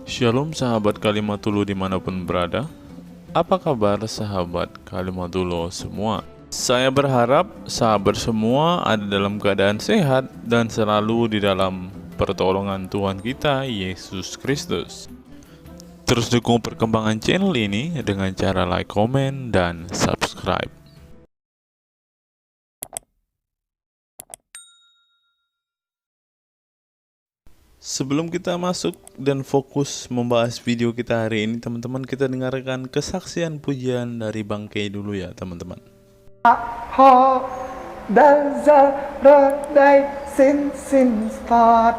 Shalom sahabat Kalimatullah dimanapun berada. Apa kabar sahabat Kalimatullah semua? Saya berharap sahabat semua ada dalam keadaan sehat dan selalu di dalam pertolongan Tuhan kita Yesus Kristus. Terus dukung perkembangan channel ini dengan cara like, komen, dan subscribe. Sebelum kita masuk dan fokus membahas video kita hari ini, teman-teman, kita dengarkan kesaksian pujian dari Bang Kay dulu ya, teman-teman. Ho dazal rodai sin start.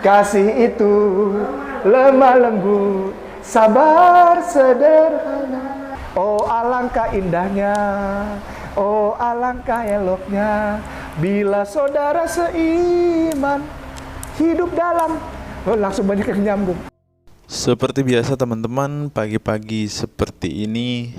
Kasih itu lemah lembut, sabar sederhana. Oh alangkah indahnya, oh alangkah eloknya, bila saudara seiman hidup dalam. Oh, langsung banyak yang nyambung. Seperti biasa teman-teman, pagi-pagi seperti ini,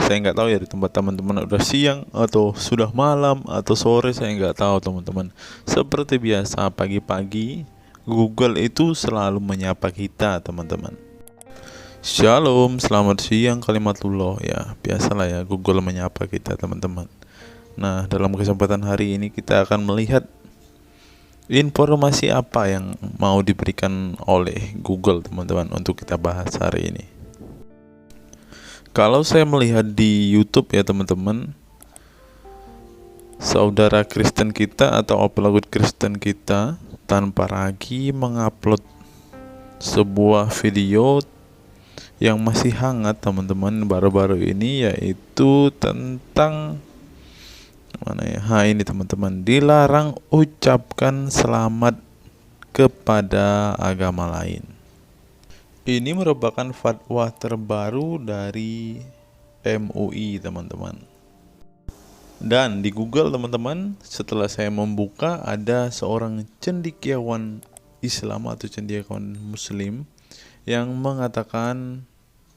saya nggak tahu ya di tempat teman-teman udah siang atau sudah malam atau sore, saya nggak tahu teman-teman. Seperti biasa pagi-pagi Google itu selalu menyapa kita teman-teman. Shalom, selamat siang Kalimatullah ya. Biasalah ya Google menyapa kita teman-teman. Nah, dalam kesempatan hari ini kita akan melihat informasi apa yang mau diberikan oleh Google teman-teman untuk kita bahas hari ini. Kalau saya melihat di YouTube ya teman-teman, saudara Kristen kita atau pelaku Kristen kita tanpa lagi mengupload sebuah video yang masih hangat teman-teman baru-baru ini, yaitu tentang ini teman-teman, dilarang ucapkan selamat kepada agama lain. Ini merupakan fatwa terbaru dari MUI teman-teman. Dan di Google teman-teman, setelah saya membuka, ada seorang cendekiawan Islam atau cendekiawan Muslim yang mengatakan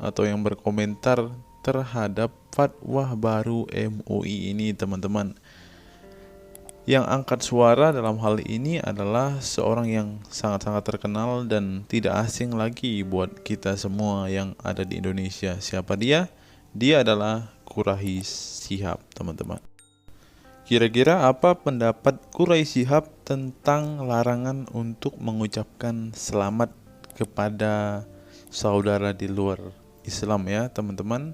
atau yang berkomentar terhadap fatwa baru MUI ini teman-teman. Yang angkat suara dalam hal ini adalah seorang yang sangat-sangat terkenal dan tidak asing lagi buat kita semua yang ada di Indonesia. Siapa dia? Dia adalah Quraisy Shihab teman-teman. Kira-kira apa pendapat Quraisy Shihab tentang larangan untuk mengucapkan selamat kepada saudara di luar Islam ya teman-teman?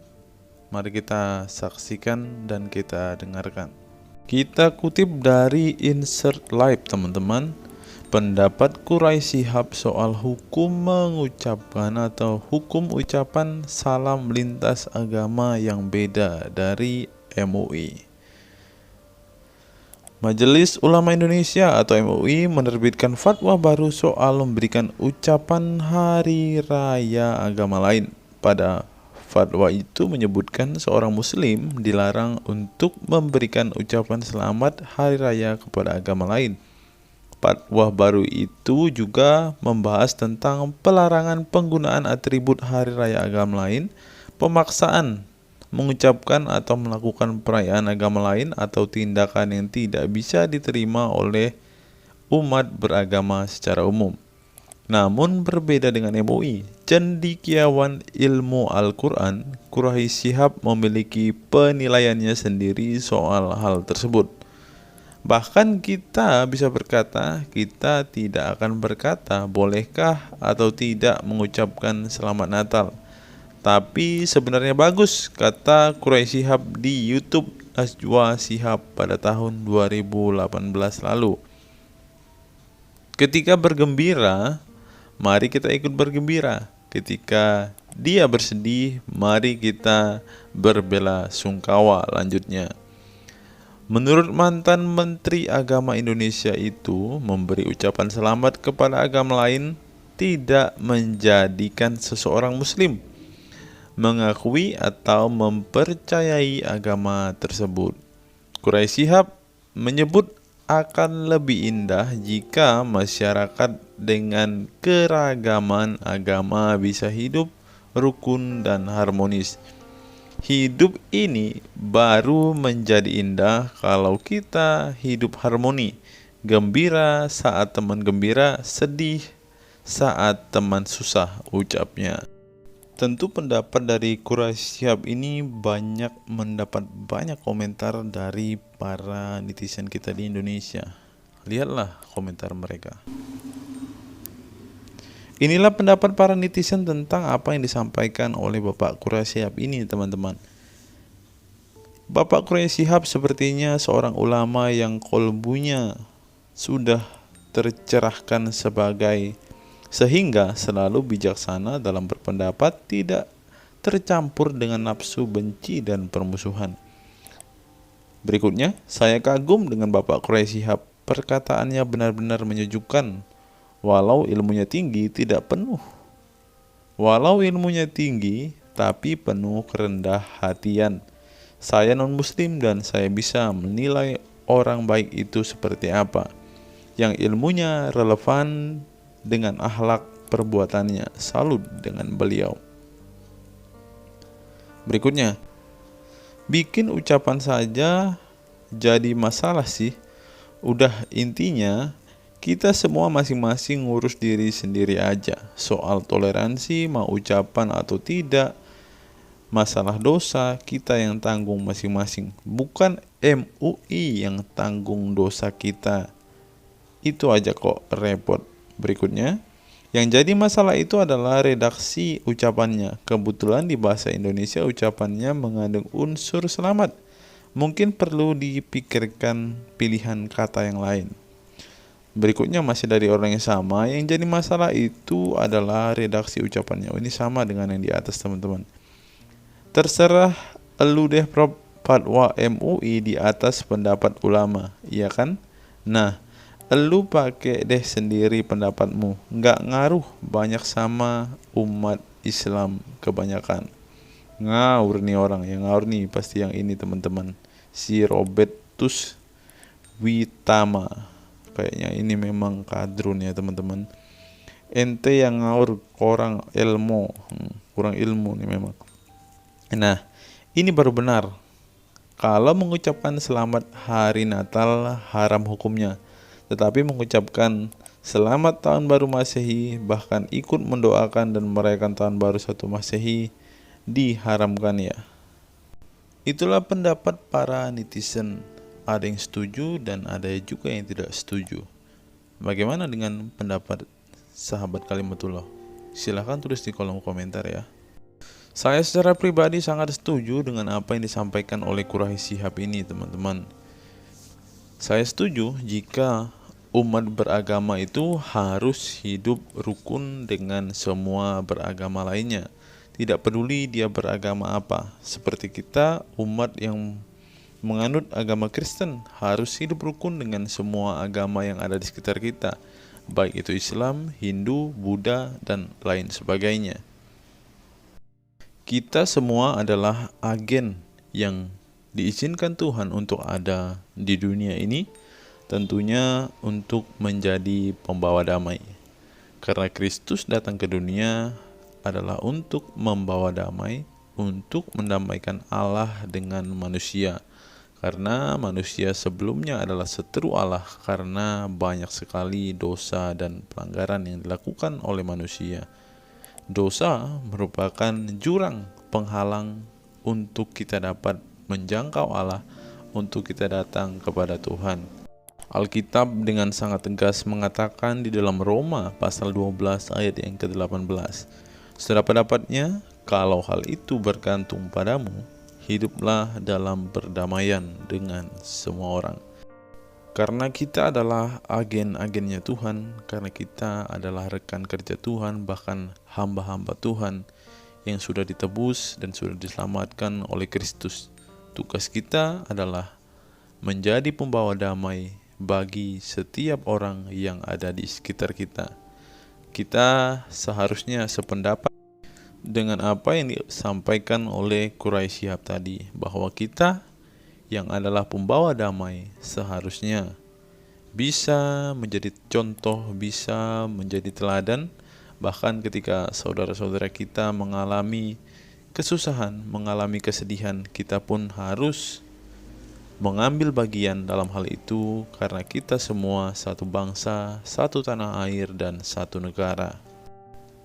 Mari kita saksikan dan kita dengarkan. Kita kutip dari Insert Live teman-teman. Pendapat Quraisy Shihab soal hukum mengucapkan atau hukum ucapan salam lintas agama yang beda dari MUI. Majelis Ulama Indonesia atau MUI menerbitkan fatwa baru soal memberikan ucapan hari raya agama lain. Pada fatwa itu menyebutkan seorang muslim dilarang untuk memberikan ucapan selamat hari raya kepada agama lain. Fatwa baru itu juga membahas tentang pelarangan penggunaan atribut hari raya agama lain, pemaksaan mengucapkan atau melakukan perayaan agama lain, atau tindakan yang tidak bisa diterima oleh umat beragama secara umum. Namun berbeda dengan MUI, cendekiawan ilmu Al-Quran, Quraisy Shihab memiliki penilaiannya sendiri soal hal tersebut. Bahkan kita bisa berkata, kita tidak akan berkata bolehkah atau tidak mengucapkan selamat Natal. Tapi sebenarnya bagus, kata Quraisy Shihab di YouTube Najwa Shihab pada tahun 2018 lalu. Ketika bergembira, mari kita ikut bergembira. Ketika dia bersedih, mari kita berbela sungkawa. Lanjutnya, menurut mantan Menteri Agama Indonesia itu, memberi ucapan selamat kepada agama lain tidak menjadikan seseorang muslim mengakui atau mempercayai agama tersebut. Quraisy Shihab menyebut akan lebih indah jika masyarakat dengan keragaman agama bisa hidup rukun dan harmonis. Hidup ini baru menjadi indah kalau kita hidup harmoni, gembira saat teman gembira, sedih saat teman susah, ucapnya. Tentu pendapat dari Quraisy Shihab ini mendapat banyak komentar dari para netizen kita di Indonesia. Lihatlah komentar mereka. Inilah pendapat para netizen tentang apa yang disampaikan oleh Bapak Quraisy Shihab ini, teman-teman. Bapak Quraisy Shihab sepertinya seorang ulama yang kolbunya sudah tercerahkan sehingga selalu bijaksana dalam berpendapat, tidak tercampur dengan nafsu benci dan permusuhan. Berikutnya, saya kagum dengan Bapak Quraisy Shihab. Perkataannya benar-benar menyejukkan. Walau ilmunya tinggi, tidak penuh. Walau ilmunya tinggi, tapi penuh kerendah hatian. Saya non-muslim dan saya bisa menilai orang baik itu seperti apa. Yang ilmunya relevan dengan akhlak perbuatannya. Salut dengan beliau. Berikutnya, bikin ucapan saja jadi masalah sih. Udah intinya kita semua masing-masing ngurus diri sendiri aja. Soal toleransi mau ucapan atau tidak, masalah dosa kita yang tanggung masing-masing. Bukan MUI yang tanggung dosa kita. Itu aja kok repot. Berikutnya, yang jadi masalah itu adalah redaksi ucapannya. Kebetulan di bahasa Indonesia ucapannya mengandung unsur selamat. Mungkin perlu dipikirkan pilihan kata yang lain. Berikutnya masih dari orang yang sama. Yang jadi masalah itu adalah redaksi ucapannya. Ini sama dengan yang di atas, teman-teman. Terserah elu deh Prof, fatwa MUI di atas pendapat ulama, iya kan? Nah, elu pakai deh sendiri pendapatmu. Nggak ngaruh banyak sama umat Islam kebanyakan. Ngawur nih orang, yang ngawur nih pasti yang ini, teman-teman. Si Robertus Witama. Kayaknya ini memang kadrun ya, teman-teman. Ente yang ngawur, kurang ilmu nih memang. Nah, ini baru benar. Kalau mengucapkan selamat hari Natal haram hukumnya. Tetapi mengucapkan selamat tahun baru Masehi, bahkan ikut mendoakan dan merayakan tahun baru 1 Masehi, diharamkan ya. Itulah pendapat para netizen. Ada yang setuju dan ada juga yang tidak setuju. Bagaimana dengan pendapat sahabat Kalimatullah? Silahkan tulis di kolom komentar ya. Saya secara pribadi sangat setuju dengan apa yang disampaikan oleh Quraisy Shihab ini, teman-teman. Saya setuju jika umat beragama itu harus hidup rukun dengan semua beragama lainnya. Tidak peduli dia beragama apa. Seperti kita, umat yang menganut agama Kristen harus hidup rukun dengan semua agama yang ada di sekitar kita, baik itu Islam, Hindu, Buddha, dan lain sebagainya. Kita semua adalah agen yang diizinkan Tuhan untuk ada di dunia ini, tentunya untuk menjadi pembawa damai. Karena Kristus datang ke dunia adalah untuk membawa damai, untuk mendamaikan Allah dengan manusia. Karena manusia sebelumnya adalah seteru Allah karena banyak sekali dosa dan pelanggaran yang dilakukan oleh manusia. Dosa merupakan jurang penghalang untuk kita dapat menjangkau Allah, untuk kita datang kepada Tuhan. Alkitab dengan sangat tegas mengatakan di dalam Roma pasal 12 ayat yang ke-18. Setelah pendapatnya, kalau hal itu bergantung padamu, hiduplah dalam perdamaian dengan semua orang. Karena kita adalah agen-agennya Tuhan, karena kita adalah rekan kerja Tuhan, bahkan hamba-hamba Tuhan yang sudah ditebus dan sudah diselamatkan oleh Kristus. Tugas kita adalah menjadi pembawa damai bagi setiap orang yang ada di sekitar kita. Kita seharusnya sependapat dengan apa yang disampaikan oleh Quraisy Shihab tadi, bahwa kita yang adalah pembawa damai seharusnya bisa menjadi contoh, bisa menjadi teladan. Bahkan ketika saudara-saudara kita mengalami kesusahan, mengalami kesedihan, kita pun harus mengambil bagian dalam hal itu karena kita semua satu bangsa, satu tanah air, dan satu negara.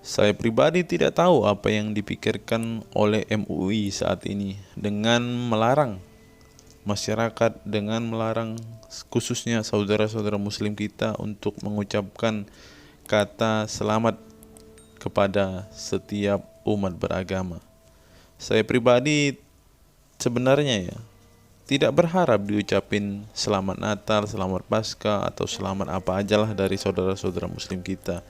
Saya pribadi tidak tahu apa yang dipikirkan oleh MUI saat ini dengan melarang masyarakat, dengan melarang khususnya saudara-saudara muslim kita untuk mengucapkan kata selamat kepada setiap umat beragama. Saya pribadi sebenarnya tidak berharap diucapin selamat Natal, selamat Paskah, atau selamat apa ajalah dari saudara-saudara muslim kita.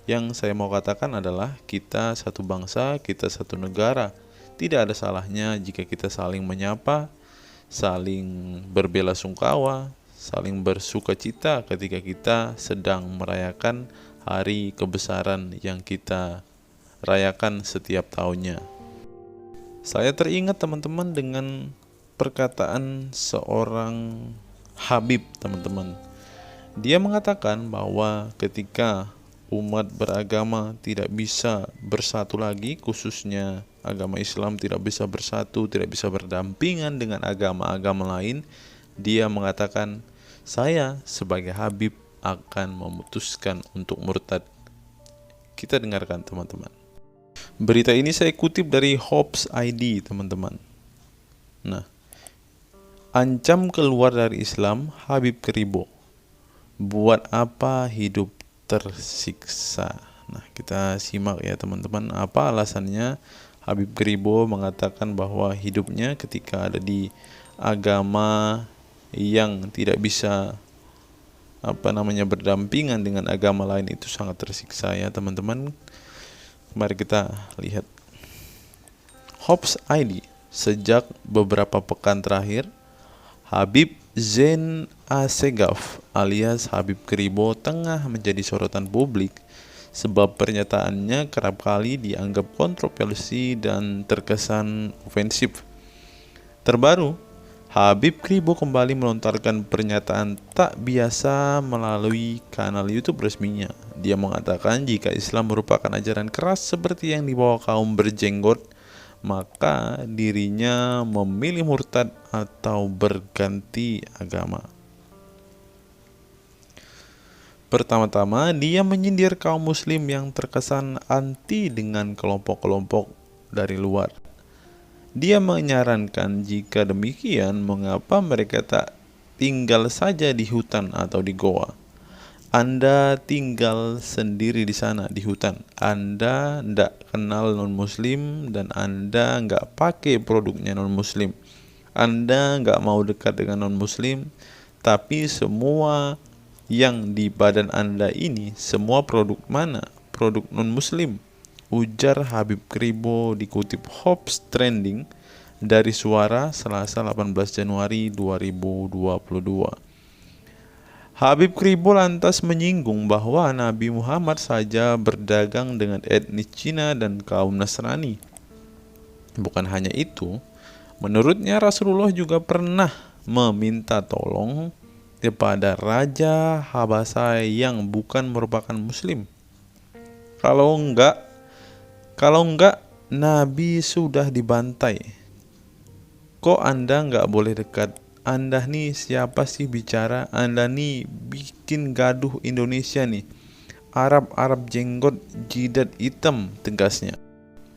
Yang saya mau katakan adalah kita satu bangsa, kita satu negara. Tidak ada salahnya jika kita saling menyapa, saling berbelasungkawa, saling bersuka cita ketika kita sedang merayakan hari kebesaran yang kita rayakan setiap tahunnya. Saya teringat teman-teman dengan perkataan seorang Habib, teman-teman. Dia mengatakan bahwa ketika umat beragama tidak bisa bersatu lagi, khususnya agama Islam tidak bisa bersatu, tidak bisa berdampingan dengan agama-agama lain, dia mengatakan, saya sebagai Habib akan memutuskan untuk murtad. Kita dengarkan teman-teman. Berita ini saya kutip dari Hops ID, teman-teman. Nah, ancam keluar dari Islam, Habib Kribo. Buat apa hidup tersiksa? Nah, kita simak ya teman-teman, apa alasannya Habib Kribo mengatakan bahwa hidupnya ketika ada di agama yang tidak bisa berdampingan dengan agama lain itu sangat tersiksa ya teman-teman. Mari kita lihat. Hops ID, sejak beberapa pekan terakhir, Habib Zain Assegaf alias Habib Kribo tengah menjadi sorotan publik sebab pernyataannya kerap kali dianggap kontroversi dan terkesan ofensif. Terbaru, Habib Kribo kembali melontarkan pernyataan tak biasa melalui kanal YouTube resminya. Dia mengatakan jika Islam merupakan ajaran keras seperti yang dibawa kaum berjenggot, maka dirinya memilih murtad atau berganti agama. Pertama-tama, dia menyindir kaum muslim yang terkesan anti dengan kelompok-kelompok dari luar. Dia menyarankan jika demikian, mengapa mereka tak tinggal saja di hutan atau di goa. Anda tinggal sendiri di sana di hutan. Anda tidak kenal non-muslim dan Anda nggak pakai produknya non-muslim. Anda nggak mau dekat dengan non-muslim, tapi semua yang di badan Anda ini semua produk mana? Produk non-muslim. Ujar Habib Kribo dikutip Hops Trending dari Suara Selasa 18 Januari 2022. Habib Kribo lantas menyinggung bahwa Nabi Muhammad saja berdagang dengan etnis Cina dan kaum Nasrani. Bukan hanya itu, menurutnya Rasulullah juga pernah meminta tolong kepada Raja Habasya yang bukan merupakan muslim. Kalau enggak, Nabi sudah dibantai. Kok Anda enggak boleh dekat? Anda nih siapa sih bicara? Anda nih bikin gaduh Indonesia nih. Arab jenggot, jidat hitam, tegasnya.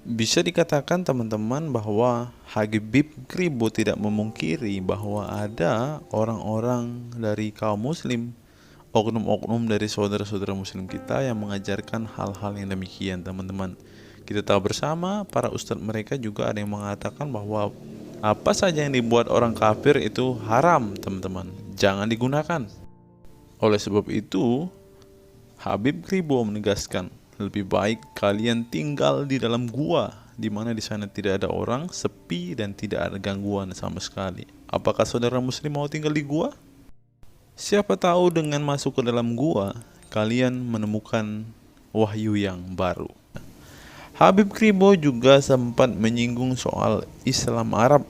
Bisa dikatakan teman-teman bahwa Habib Kribo tidak memungkiri bahwa ada orang-orang dari kaum muslim, oknum-oknum dari saudara-saudara muslim kita yang mengajarkan hal-hal yang demikian, teman-teman. Kita tahu bersama, para ustadz mereka juga ada yang mengatakan bahwa apa saja yang dibuat orang kafir itu haram, teman-teman. Jangan digunakan. Oleh sebab itu, Habib Kribo menegaskan, lebih baik kalian tinggal di dalam gua, di mana di sana tidak ada orang, sepi dan tidak ada gangguan sama sekali. Apakah saudara muslim mau tinggal di gua? Siapa tahu dengan masuk ke dalam gua, kalian menemukan wahyu yang baru. Habib Kribo juga sempat menyinggung soal Islam Arab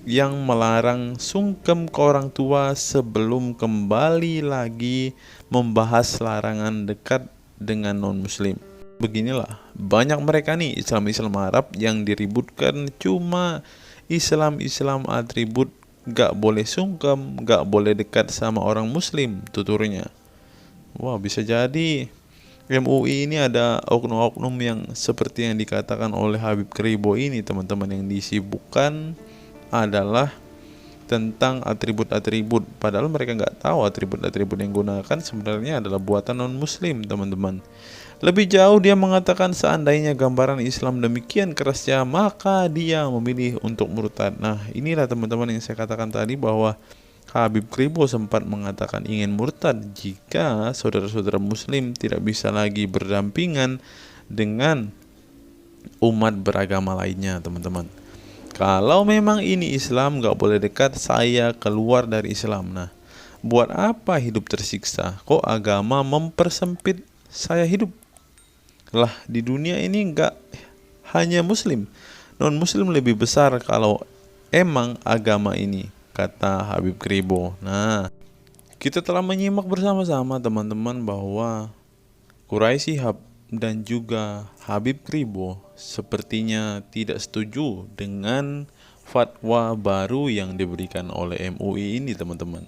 yang melarang sungkem ke orang tua sebelum kembali lagi membahas larangan dekat dengan non-muslim. Beginilah, banyak mereka nih Islam Arab yang diributkan cuma Islam atribut gak boleh sungkem, gak boleh dekat sama orang muslim, tuturnya. Wah, bisa jadi MUI ini ada oknum-oknum yang seperti yang dikatakan oleh Habib Kribo ini, teman-teman, yang disibukkan adalah tentang atribut-atribut, padahal mereka nggak tahu atribut-atribut yang gunakan sebenarnya adalah buatan non-muslim, teman-teman. Lebih jauh dia mengatakan seandainya gambaran Islam demikian kerasnya, maka dia memilih untuk murtad. Nah, inilah teman-teman yang saya katakan tadi bahwa Habib Kribo sempat mengatakan ingin murtad jika saudara-saudara muslim tidak bisa lagi berdampingan dengan umat beragama lainnya, teman-teman. Kalau memang ini Islam, gak boleh dekat, saya keluar dari Islam. Nah, buat apa hidup tersiksa? Kok agama mempersempit saya hidup? Lah, di dunia ini gak hanya muslim, non-muslim lebih besar kalau emang agama ini, kata Habib Kribo. Nah, kita telah menyimak bersama-sama, teman-teman, bahwa Quraisy Shihab dan juga Habib Kribo sepertinya tidak setuju dengan fatwa baru yang diberikan oleh MUI ini, teman-teman.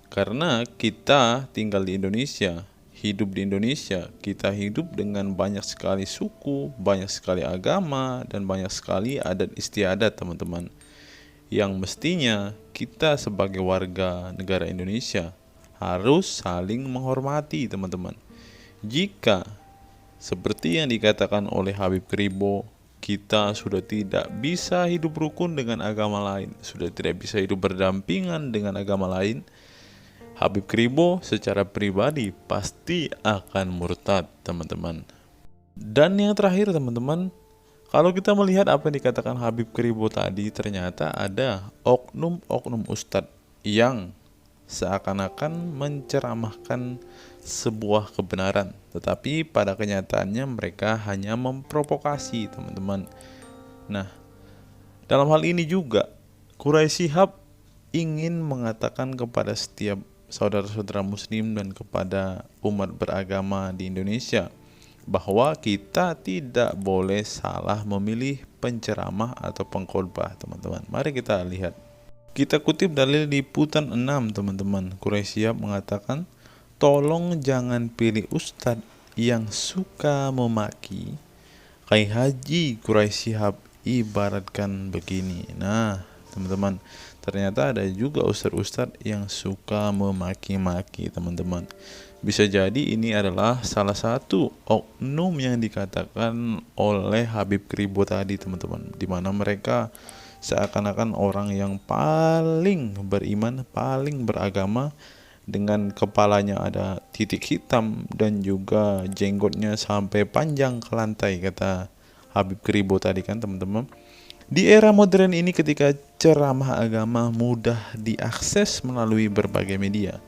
Karena kita tinggal di Indonesia, hidup di Indonesia, kita hidup dengan banyak sekali suku, banyak sekali agama, dan banyak sekali adat istiadat, teman-teman, yang mestinya kita sebagai warga negara Indonesia harus saling menghormati, teman-teman. Jika seperti yang dikatakan oleh Habib Kribo, kita sudah tidak bisa hidup rukun dengan agama lain, sudah tidak bisa hidup berdampingan dengan agama lain, Habib Kribo secara pribadi pasti akan murtad, teman-teman. Dan yang terakhir, teman-teman, kalau kita melihat apa yang dikatakan Habib Kribo tadi, ternyata ada oknum-oknum ustadz yang seakan-akan menceramahkan sebuah kebenaran, tetapi pada kenyataannya mereka hanya memprovokasi, teman-teman. Nah, dalam hal ini juga Quraisy Shihab ingin mengatakan kepada setiap saudara-saudara muslim dan kepada umat beragama di Indonesia bahwa kita tidak boleh salah memilih penceramah atau pengkhotbah, teman-teman. Mari kita lihat. Kita kutip dalil di Liputan 6, teman-teman. Quraisy Shihab mengatakan, tolong jangan pilih ustadz yang suka memaki. Kiai Haji Quraisy Shihab ibaratkan begini. Nah, teman-teman, ternyata ada juga ustadz-ustadz yang suka memaki-maki, teman-teman. Bisa jadi ini adalah salah satu oknum yang dikatakan oleh Habib Kribo tadi, teman-teman, di mana mereka seakan-akan orang yang paling beriman, paling beragama, dengan kepalanya ada titik hitam dan juga jenggotnya sampai panjang ke lantai, kata Habib Kribo tadi kan, teman-teman. Di era modern ini ketika ceramah agama mudah diakses melalui berbagai media,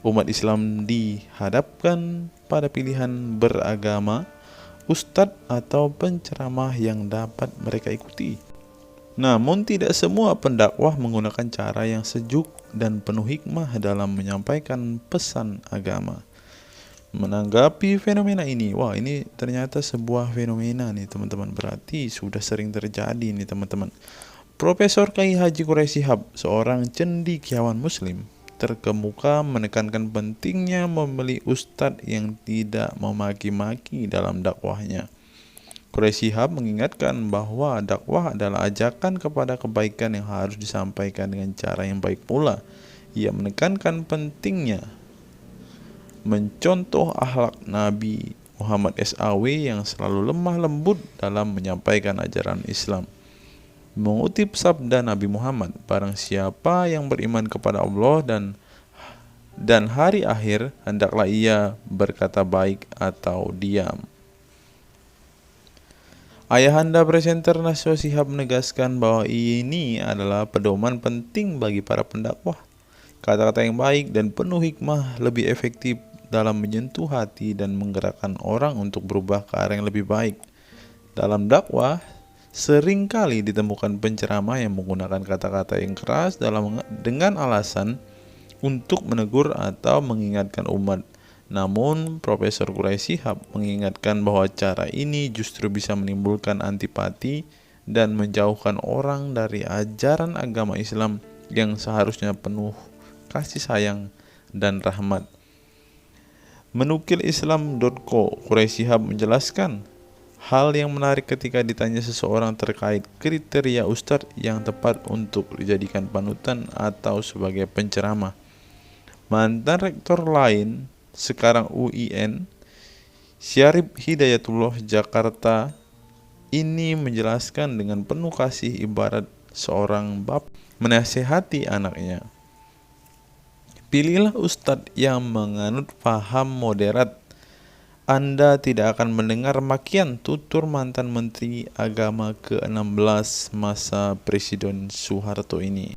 umat Islam dihadapkan pada pilihan beragama, ustadz atau penceramah yang dapat mereka ikuti. Namun tidak semua pendakwah menggunakan cara yang sejuk dan penuh hikmah dalam menyampaikan pesan agama. Menanggapi fenomena ini, wah, ini ternyata sebuah fenomena nih, teman-teman, berarti sudah sering terjadi nih, teman-teman. Profesor Kiai Haji Quraisy Shihab, seorang cendekiawan muslim, terkemuka menekankan pentingnya memilih ustadz yang tidak memaki-maki dalam dakwahnya. Quraisy Shihab mengingatkan bahwa dakwah adalah ajakan kepada kebaikan yang harus disampaikan dengan cara yang baik pula. Ia menekankan pentingnya mencontoh akhlak Nabi Muhammad SAW yang selalu lemah lembut dalam menyampaikan ajaran Islam. Mengutip sabda Nabi Muhammad, barang siapa yang beriman kepada Allah dan hari akhir, hendaklah ia berkata baik atau diam. Ayahanda presenter Najwa Shihab menegaskan bahwa ini adalah pedoman penting bagi para pendakwah. Kata-kata yang baik dan penuh hikmah lebih efektif dalam menyentuh hati dan menggerakkan orang untuk berubah ke arah yang lebih baik. Dalam dakwah, seringkali ditemukan penceramah yang menggunakan kata-kata yang keras dengan alasan untuk menegur atau mengingatkan umat. Namun, Profesor Quraisy Shihab mengingatkan bahwa cara ini justru bisa menimbulkan antipati dan menjauhkan orang dari ajaran agama Islam yang seharusnya penuh kasih sayang dan rahmat. Menukil Islam.co, Quraisy Shihab menjelaskan hal yang menarik ketika ditanya seseorang terkait kriteria ustadz yang tepat untuk dijadikan panutan atau sebagai penceramah. Mantan rektor lain, sekarang UIN, Syarif Hidayatullah Jakarta, ini menjelaskan dengan penuh kasih ibarat seorang bapak menasihati anaknya. Pilihlah ustadz yang menganut paham moderat. Anda tidak akan mendengar makian, tutur mantan Menteri Agama ke-16 masa Presiden Soeharto ini.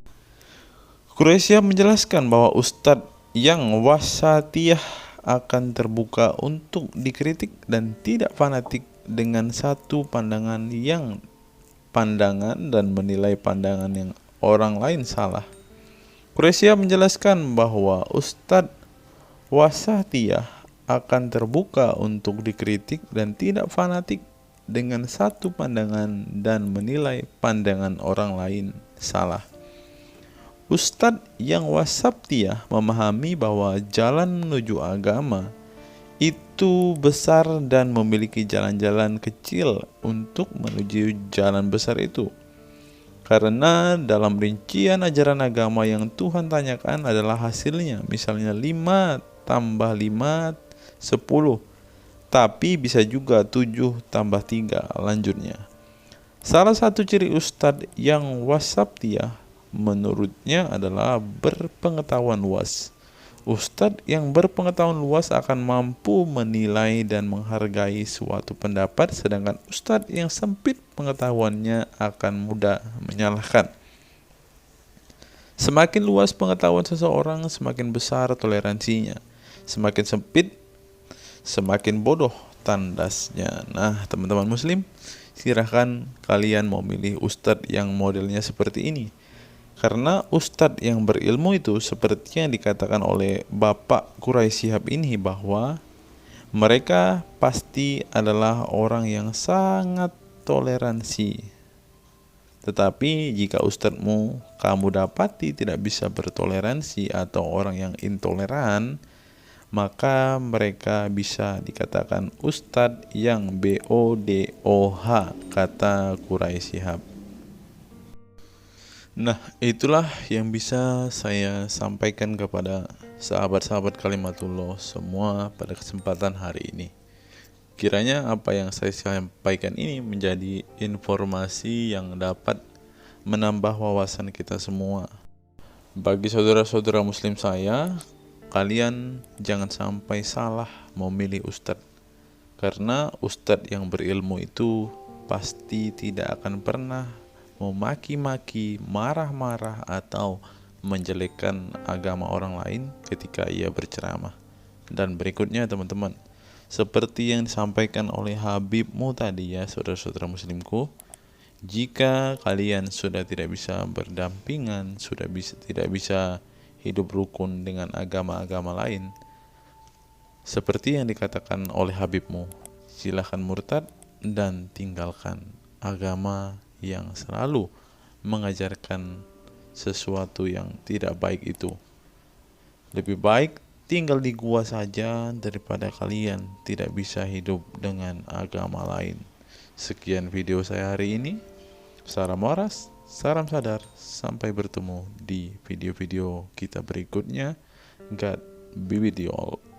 Quraisy menjelaskan bahwa ustadz yang wasatiyah akan terbuka untuk dikritik dan tidak fanatik dengan satu pandangan dan menilai pandangan yang orang lain salah. Quraisy menjelaskan bahwa ustadz wasatiyah akan terbuka untuk dikritik dan tidak fanatik dengan satu pandangan dan menilai pandangan orang lain salah. Ustadz yang wasatiyah memahami bahwa jalan menuju agama itu besar dan memiliki jalan-jalan kecil untuk menuju jalan besar itu. Karena dalam rincian ajaran agama yang Tuhan tanyakan adalah hasilnya, misalnya 5 tambah 5, 10, tapi bisa juga 7 tambah 3 lanjutnya. Salah satu ciri ustadz yang wasatiyah menurutnya adalah berpengetahuan luas. Ustadz yang berpengetahuan luas akan mampu menilai dan menghargai suatu pendapat, sedangkan ustadz yang sempit pengetahuannya akan mudah menyalahkan. Semakin luas pengetahuan seseorang, semakin besar toleransinya. Semakin sempit, semakin bodoh tandasnya. Nah, teman-teman muslim, silahkan kalian mau milih ustadz yang modelnya seperti ini. Karena ustadz yang berilmu itu seperti yang dikatakan oleh Bapak Quraisy Shihab ini, bahwa mereka pasti adalah orang yang sangat toleransi. Tetapi jika ustadzmu kamu dapati tidak bisa bertoleransi atau orang yang intoleran, maka mereka bisa dikatakan ustadz yang BODOH, kata Quraisy Shihab. Nah, itulah yang bisa saya sampaikan kepada sahabat-sahabat Kalimatullah semua pada kesempatan hari ini. Kiranya apa yang saya sampaikan ini menjadi informasi yang dapat menambah wawasan kita semua. Bagi saudara-saudara muslim saya, kalian jangan sampai salah memilih ustadz. Karena ustadz yang berilmu itu pasti tidak akan pernah memaki-maki, marah-marah, atau menjelekkan agama orang lain ketika ia berceramah. Dan berikutnya teman-teman, seperti yang disampaikan oleh Habibmu tadi ya, saudara-saudara muslimku, jika kalian sudah tidak bisa berdampingan, tidak bisa hidup rukun dengan agama-agama lain, seperti yang dikatakan oleh Habibmu, silahkan murtad dan tinggalkan agama yang selalu mengajarkan sesuatu yang tidak baik itu. Lebih baik tinggal di gua saja daripada kalian tidak bisa hidup dengan agama lain. Sekian video saya hari ini. Salam waras, salam sadar. Sampai bertemu di video-video kita berikutnya. God be with you all.